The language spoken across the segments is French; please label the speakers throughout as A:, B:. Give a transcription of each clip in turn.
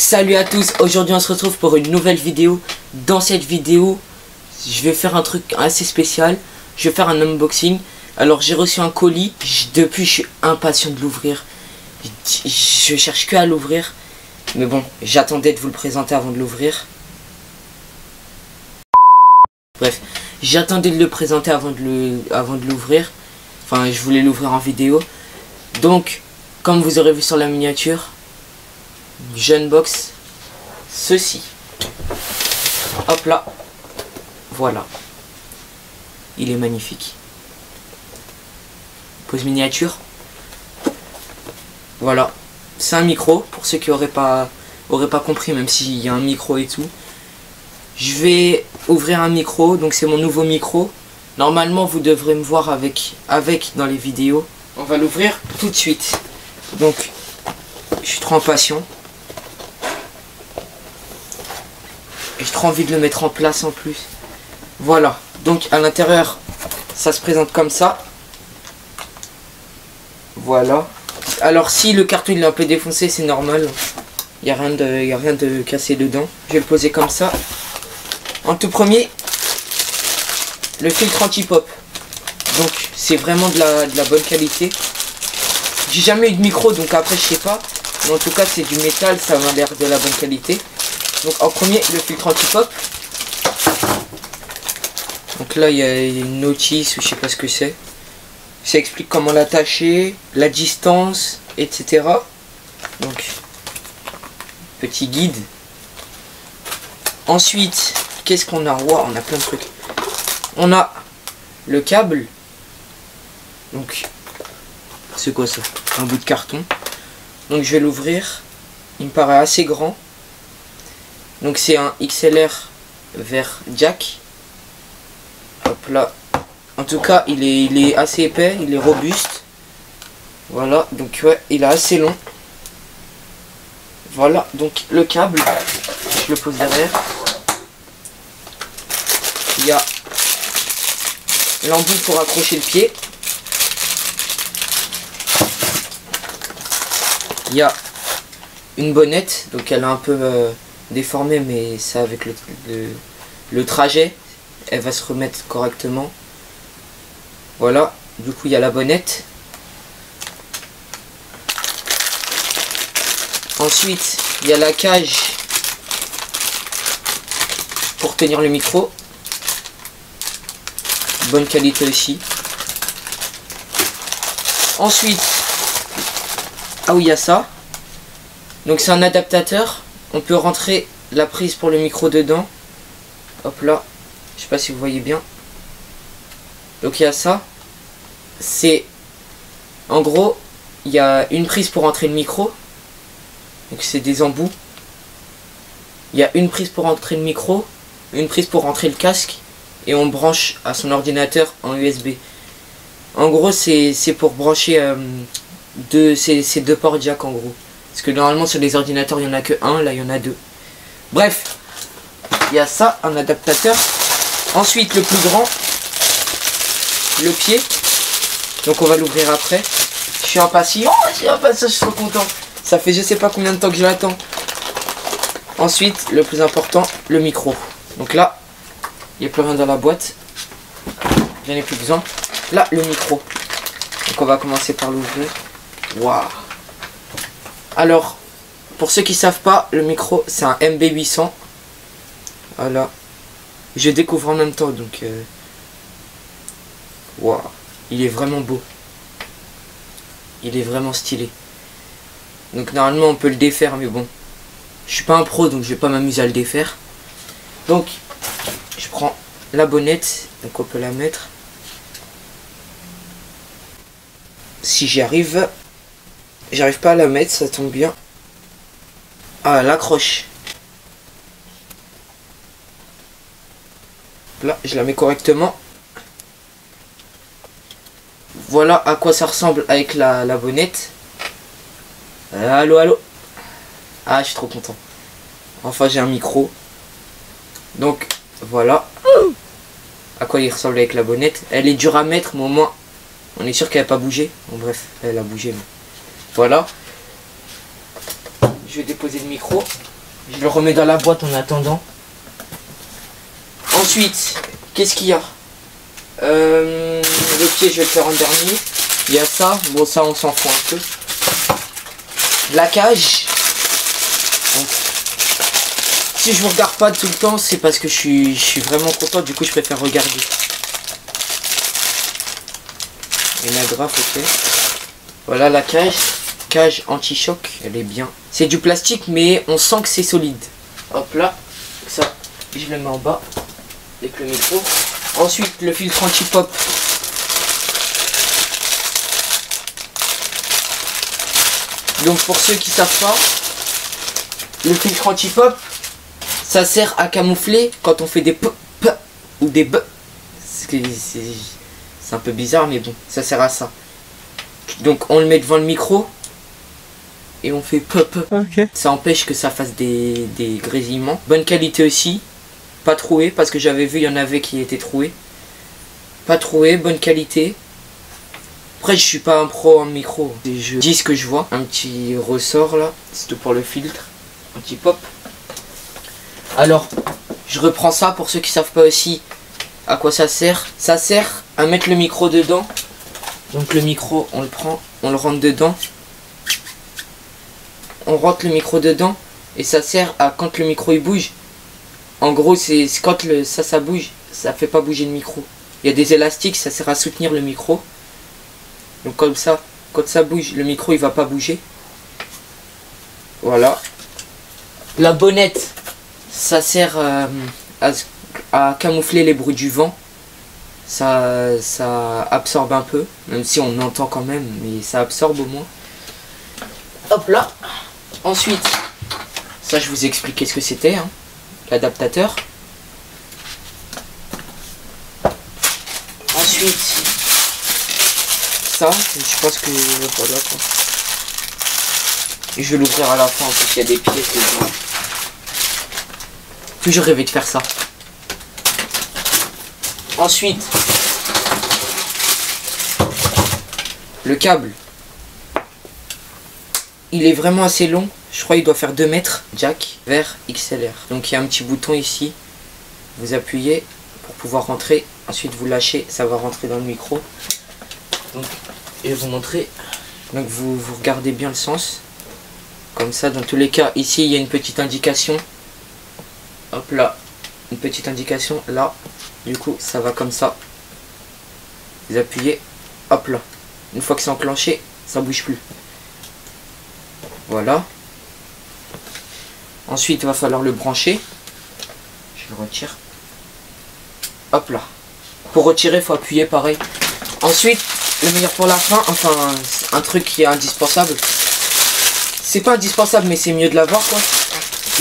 A: Salut à tous, aujourd'hui on se retrouve pour une nouvelle vidéo. Dans cette vidéo, je vais faire un truc assez spécial. Je vais faire un unboxing. Alors j'ai reçu un colis, depuis je suis impatient de l'ouvrir. Je cherche que à l'ouvrir. Mais bon, j'attendais de vous le présenter avant de l'ouvrir. Bref, j'attendais de le présenter avant de l'ouvrir. Enfin, je voulais l'ouvrir en vidéo. Donc, comme vous aurez vu sur la miniature, j'unbox ceci. Hop là. Voilà. Il est magnifique. Pose miniature. Voilà. C'est un micro, pour ceux qui auraient pas compris, même s'il y a un micro et tout. Je vais ouvrir un micro, donc c'est mon nouveau micro. Normalement, vous devrez me voir avec dans les vidéos. On va l'ouvrir tout de suite. Donc, je suis trop impatient. J'ai trop envie de le mettre en place en plus. Voilà. Donc, à l'intérieur, ça se présente comme ça. Voilà. Alors, si le carton il est un peu défoncé, c'est normal. Il n'y a rien de cassé dedans. Je vais le poser comme ça. En tout premier, le filtre anti-pop. Donc, c'est vraiment de la bonne qualité. J'ai jamais eu de micro, donc après, je sais pas. Mais en tout cas, c'est du métal, ça m'a l'air de la bonne qualité. Donc, en premier, le filtre anti-pop. Donc là, il y a une notice, ou je sais pas ce que c'est. Ça explique comment l'attacher, la distance, etc. Donc, petit guide. Ensuite, qu'est-ce qu'on a? Wow, on a plein de trucs. On a le câble. Donc, c'est quoi ça? Un bout de carton. Donc, je vais l'ouvrir. Il me paraît assez grand. Donc, c'est un XLR vers jack. Hop là. En tout cas, il est assez épais, il est robuste. Voilà, donc ouais, il est assez long. Voilà, donc le câble, je le pose derrière. Il y a l'embout pour accrocher le pied. Il y a une bonnette, donc elle est un peu déformée, mais ça avec le trajet, elle va se remettre correctement. Voilà, du coup il y a la bonnette. Ensuite, il y a la cage pour tenir le micro. Bonne qualité aussi. Ensuite, ah oui, il y a ça. Donc c'est un adaptateur. On peut rentrer la prise pour le micro dedans. Hop là, je sais pas si vous voyez bien. Donc il y a ça. C'est en gros, il y a une prise pour entrer le micro. Donc c'est des embouts. Il y a une prise pour entrer le micro, une prise pour rentrer le casque, et on branche à son ordinateur en USB. En gros, c'est pour brancher ces deux ports jack en gros. Parce que normalement sur les ordinateurs il n'y en a que un, là il y en a deux. Bref, il y a ça, un adaptateur. Ensuite le plus grand, le pied. Donc on va l'ouvrir après. Je suis impatient. Oh, je suis trop content. Ça fait je sais pas combien de temps que je l'attends. Ensuite, le plus important, le micro. Donc là, il n'y a plus rien dans la boîte. J'en ai plus besoin. Là, le micro. Donc on va commencer par l'ouvrir. Waouh. Alors, pour ceux qui savent pas, le micro, c'est un MB800. Voilà. Je découvre en même temps, donc... Waouh. Il est vraiment beau. Il est vraiment stylé. Donc normalement on peut le défaire, mais bon. Je suis pas un pro, donc je vais pas m'amuser à le défaire. Donc, je prends la bonnette. Donc on peut la mettre. Si j'y arrive. J'arrive pas à la mettre, ça tombe bien. Ah, elle accroche. Là, je la mets correctement. Voilà à quoi ça ressemble avec la bonnette. Allô, allô. Ah, je suis trop content. Enfin, j'ai un micro. Donc, voilà. À quoi il ressemble avec la bonnette. Elle est dure à mettre, mais au moins, on est sûr qu'elle n'a pas bougé. Bon, bref, elle a bougé. Mais... Voilà. Je vais déposer le micro. Je le remets dans la boîte en attendant. Ensuite, qu'est-ce qu'il y a? Le pied, je vais le faire en dernier. Il y a ça. Bon, ça, on s'en fout un peu. La cage. Donc, si je vous regarde pas tout le temps, c'est parce que je suis vraiment content. Du coup, je préfère regarder. Une agrafe, ok. Voilà la cage. Cage anti-choc. Elle est bien. C'est du plastique, mais on sent que c'est solide. Hop là. Ça, je le mets en bas. Avec le micro. Ensuite, le filtre anti-pop. Donc, pour ceux qui savent pas, le filtre anti-pop, ça sert à camoufler quand on fait des p ou des b. C'est un peu bizarre, mais bon, ça sert à ça. Donc, on le met devant le micro et on fait p.
B: Okay.
A: Ça empêche que ça fasse des grésillements. Bonne qualité aussi. Pas troué, parce que j'avais vu, il y en avait qui étaient troués. Pas troué, bonne qualité. Après, je suis pas un pro en micro. Je dis ce que je vois. Un petit ressort là, c'est tout pour le filtre. Un petit pop. Alors, je reprends ça pour ceux qui savent pas aussi à quoi ça sert. Ça sert à mettre le micro dedans. Donc le micro, on le prend, on le rentre dedans. On rentre le micro dedans et ça sert à quand le micro il bouge. En gros, c'est quand ça bouge, ça fait pas bouger le micro. Il y a des élastiques, ça sert à soutenir le micro. Donc comme ça, quand ça bouge, le micro il va pas bouger. Voilà. La bonnette, ça sert à camoufler les bruits du vent. Ça absorbe un peu, même si on entend quand même, mais ça absorbe au moins. Hop là. Ensuite, ça je vous ai expliqué ce que c'était, hein, l'adaptateur. Ensuite, ça, je pense que voilà quoi. Et je vais l'ouvrir à la fin, en plus il y a des pièces dedans. Toujours rêvé de faire ça. Ensuite, le câble. Il est vraiment assez long. Je crois qu'il doit faire 2 mètres. Jack vers XLR. Donc il y a un petit bouton ici. Vous appuyez pour pouvoir rentrer. Ensuite vous lâchez. Ça va rentrer dans le micro. Donc je vais vous montrer. Donc vous regardez bien le sens. Comme ça, dans tous les cas. Ici il y a une petite indication. Hop là. Une petite indication là. Du coup ça va comme ça. Vous appuyez. Hop là. Une fois que c'est enclenché, ça bouge plus. Voilà. Ensuite, il va falloir le brancher. Je le retire. Hop là. Pour retirer, il faut appuyer pareil. Ensuite, le meilleur pour la fin, enfin, un truc qui est indispensable. C'est pas indispensable, mais c'est mieux de l'avoir, quoi.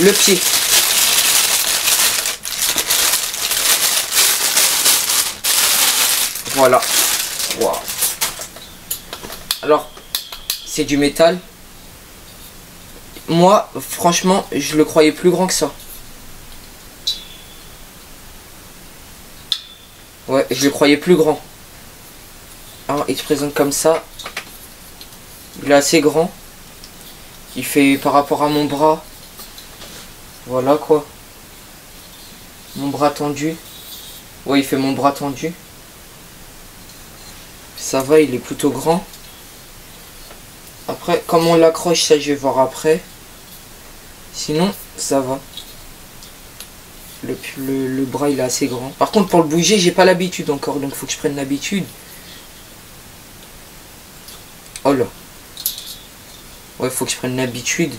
A: Le pied. Voilà. Wow. Alors, c'est du métal. Moi, franchement, je le croyais plus grand que ça. Ouais, je le croyais plus grand. Alors, il se présente comme ça. Il est assez grand. Il fait par rapport à mon bras. Voilà quoi. Mon bras tendu. Ouais, il fait mon bras tendu. Ça va, il est plutôt grand. Après, comment on l'accroche, ça je vais voir après. Sinon, ça va. Le bras, il est assez grand. Par contre, pour le bouger, j'ai pas l'habitude encore. Donc, il faut que je prenne l'habitude. Oh là. Ouais, il faut que je prenne l'habitude.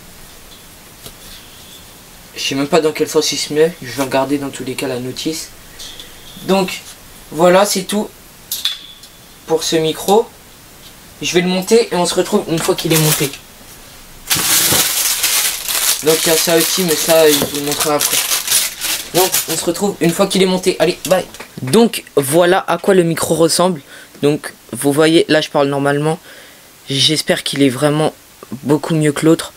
A: Je sais même pas dans quel sens il se met. Je vais regarder dans tous les cas la notice. Donc, voilà, c'est tout pour ce micro. Je vais le monter et on se retrouve une fois qu'il est monté. Donc il y a ça aussi, mais ça je vous le montrerai après. Donc on se retrouve une fois qu'il est monté. Allez, bye. Donc voilà à quoi le micro ressemble. Donc vous voyez, là je parle normalement. J'espère qu'il est vraiment beaucoup mieux que l'autre.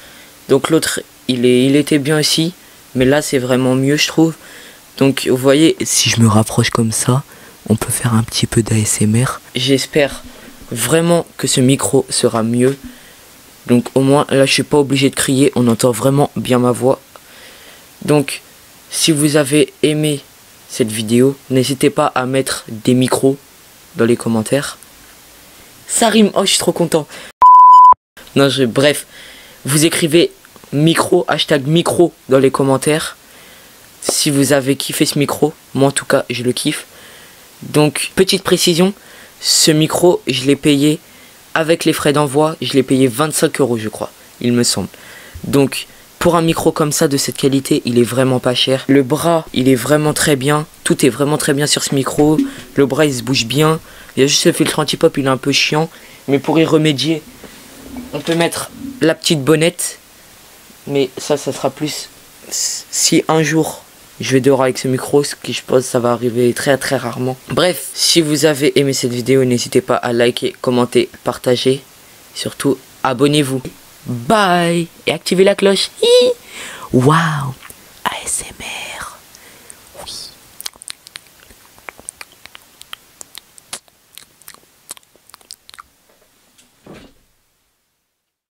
A: Donc l'autre il était bien aussi, mais là c'est vraiment mieux je trouve. Donc vous voyez, si je me rapproche comme ça, on peut faire un petit peu d'ASMR. J'espère vraiment que ce micro sera mieux. Donc au moins là je suis pas obligé de crier, on entend vraiment bien ma voix. Donc, si vous avez aimé cette vidéo, n'hésitez pas à mettre des micros dans les commentaires. Ça rime, oh je suis trop content. Non, bref, vous écrivez micro, hashtag micro dans les commentaires. Si vous avez kiffé ce micro, moi en tout cas je le kiffe. Donc petite précision, ce micro je l'ai payé avec les frais d'envoi, je l'ai payé 25 € je crois, il me semble. Donc pour un micro comme ça de cette qualité, il est vraiment pas cher. Le bras il est vraiment très bien, tout est vraiment très bien sur ce micro. Le bras il se bouge bien, il y a juste ce filtre anti-pop, il est un peu chiant. Mais pour y remédier, on peut mettre la petite bonnette. Mais ça sera plus si un jour je vais dehors avec ce micro, ce qui je pense ça va arriver très rarement. Bref, si vous avez aimé cette vidéo, n'hésitez pas à liker, commenter, partager. Surtout, abonnez-vous. Bye. Et activez la cloche. Waouh. ASMR.